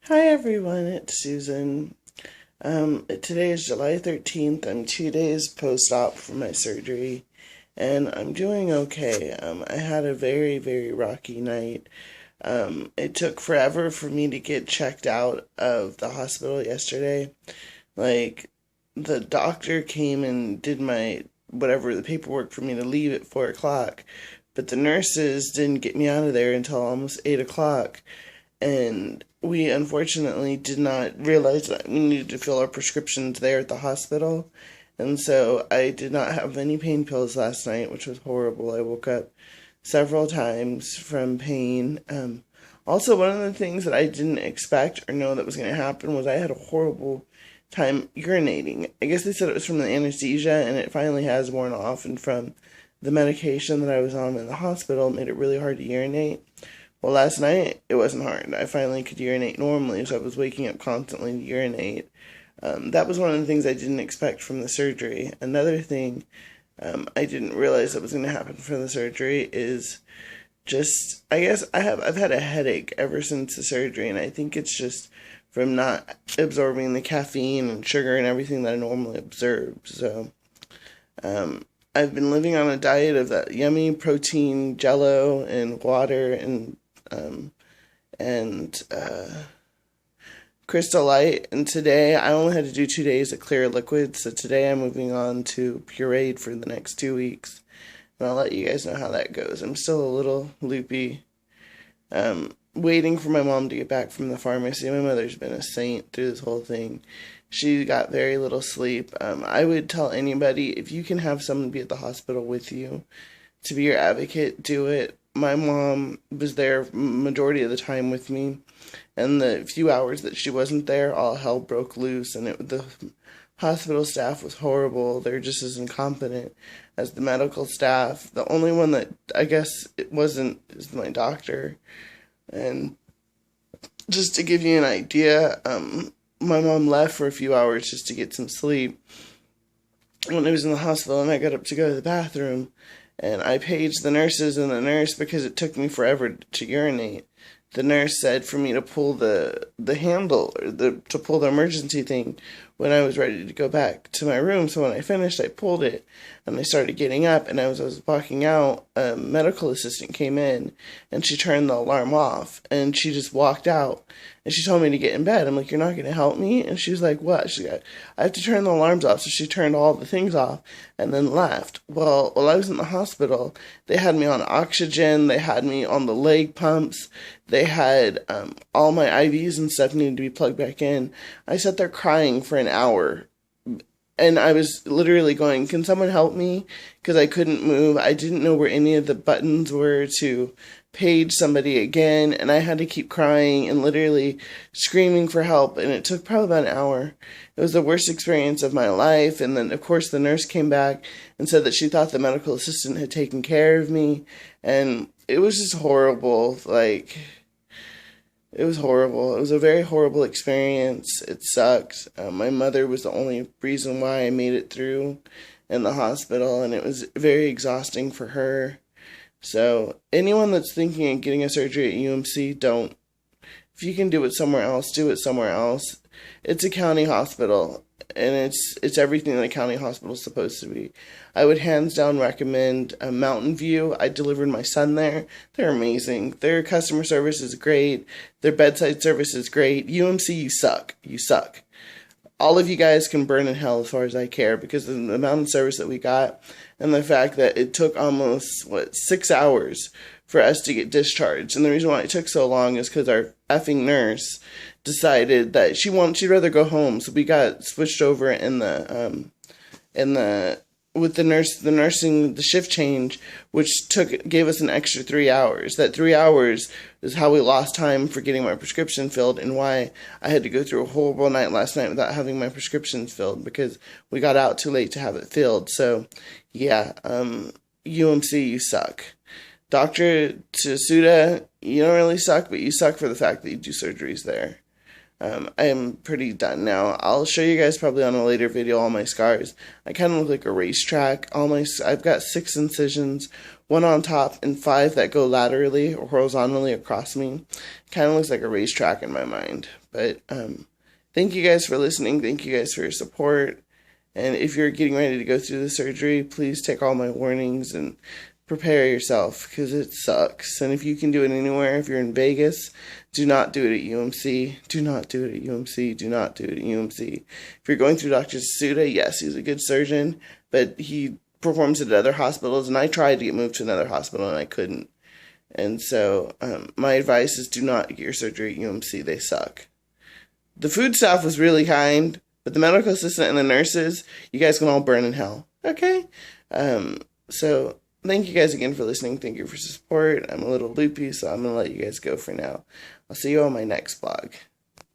Hi everyone, it's Susan. Today is July 13th. I'm 2 days post-op from my surgery, and I'm doing okay. I had a very, very rocky night. It took forever for me to get checked out of the hospital yesterday. Like, the doctor came and did the paperwork for me to leave at 4 o'clock, but the nurses didn't get me out of there until almost 8 o'clock. And we unfortunately did not realize that we needed to fill our prescriptions there at the hospital. And so I did not have any pain pills last night, which was horrible. I woke up several times from pain. Also, one of the things that I didn't expect or know that was going to happen was I had a horrible time urinating. I guess they said it was from the anesthesia, and it finally has worn off, and from the medication that I was on in the hospital, it made it really hard to urinate. Well, last night, it wasn't hard. I finally could urinate normally, so I was waking up constantly to urinate. That was one of the things I didn't expect from the surgery. Another thing I didn't realize that was going to happen from the surgery is just, I guess I've had a headache ever since the surgery, and I think it's just from not absorbing the caffeine and sugar and everything that I normally absorb. So, I've been living on a diet of that yummy protein jello and water um, and Crystal Light. And today I only had to do 2 days of clear liquid, so today I'm moving on to pureed for the next 2 weeks. And I'll let you guys know how that goes. I'm still a little loopy. Waiting for my mom to get back from the pharmacy. My mother's been a saint through this whole thing. She got very little sleep. I would tell anybody, if you can have someone be at the hospital with you to be your advocate, do it. My mom was there majority of the time with me, and the few hours that she wasn't there, all hell broke loose, and the hospital staff was horrible. They're just as incompetent as the medical staff. The only one that I guess it wasn't is my doctor. And just to give you an idea, my mom left for a few hours just to get some sleep when I was in the hospital, and I got up to go to the bathroom, and I paged the nurses and the nurse, because it took me forever to urinate. The nurse said for me to pull the handle, or to pull the emergency thing when I was ready to go back to my room. So when I finished, I pulled it, and I started getting up, and as I was walking out, a medical assistant came in, and she turned the alarm off, and she just walked out, and she told me to get in bed. I'm like, "You're not going to help me?" And she was like, "What?" She's like, "I have to turn the alarms off." So she turned all the things off and then left. Well, while I was in the hospital, they had me on oxygen, they had me on the leg pumps, they had all my IVs and stuff needed to be plugged back in. I sat there crying for an hour, and I was literally going, "Can someone help me?" Because I couldn't move. I didn't know where any of the buttons were to page somebody again, and I had to keep crying and literally screaming for help, and it took probably about an hour. It was the worst experience of my life. And then, of course, the nurse came back and said that she thought the medical assistant had taken care of me, and it was just horrible. It was horrible. It was a very horrible experience. It sucked. My mother was the only reason why I made it through in the hospital, and it was very exhausting for her. So anyone that's thinking of getting a surgery at UMC, don't. If you can do it somewhere else, do it somewhere else. It's a county hospital, and it's everything that a county hospital is supposed to be. I would hands down recommend Mountain View. I delivered my son there. They're amazing. Their customer service is great. Their bedside service is great. UMC, you suck. You suck. All of you guys can burn in hell as far as I care, because of the amount of service that we got, and the fact that it took almost, 6 hours for us to get discharged. And the reason why it took so long is because our effing nurse decided that she'd rather go home. So we got switched over with the shift change, which gave us an extra 3 hours. That 3 hours is how we lost time for getting my prescription filled, and why I had to go through a horrible night last night without having my prescriptions filled, because we got out too late to have it filled. So, yeah, UMC, you suck. Dr. Tsuda, you don't really suck, but you suck for the fact that you do surgeries there. I am pretty done now. I'll show you guys probably on a later video all my scars. I kind of look like a racetrack. I've got 6 incisions, 1 on top and 5 that go laterally or horizontally across me. Kind of looks like a racetrack in my mind. But thank you guys for listening. Thank you guys for your support. And if you're getting ready to go through the surgery, please take all my warnings and prepare yourself, because it sucks. And if you can do it anywhere, if you're in Vegas, do not do it at UMC. Do not do it at UMC. Do not do it at UMC. If you're going through Dr. Suda, yes, he's a good surgeon, but he performs at other hospitals, and I tried to get moved to another hospital, and I couldn't. And so my advice is do not get your surgery at UMC. They suck. The food staff was really kind, but the medical assistant and the nurses, you guys can all burn in hell. Okay? So thank you guys again for listening. Thank you for support. I'm a little loopy, so I'm going to let you guys go for now. I'll see you on my next vlog.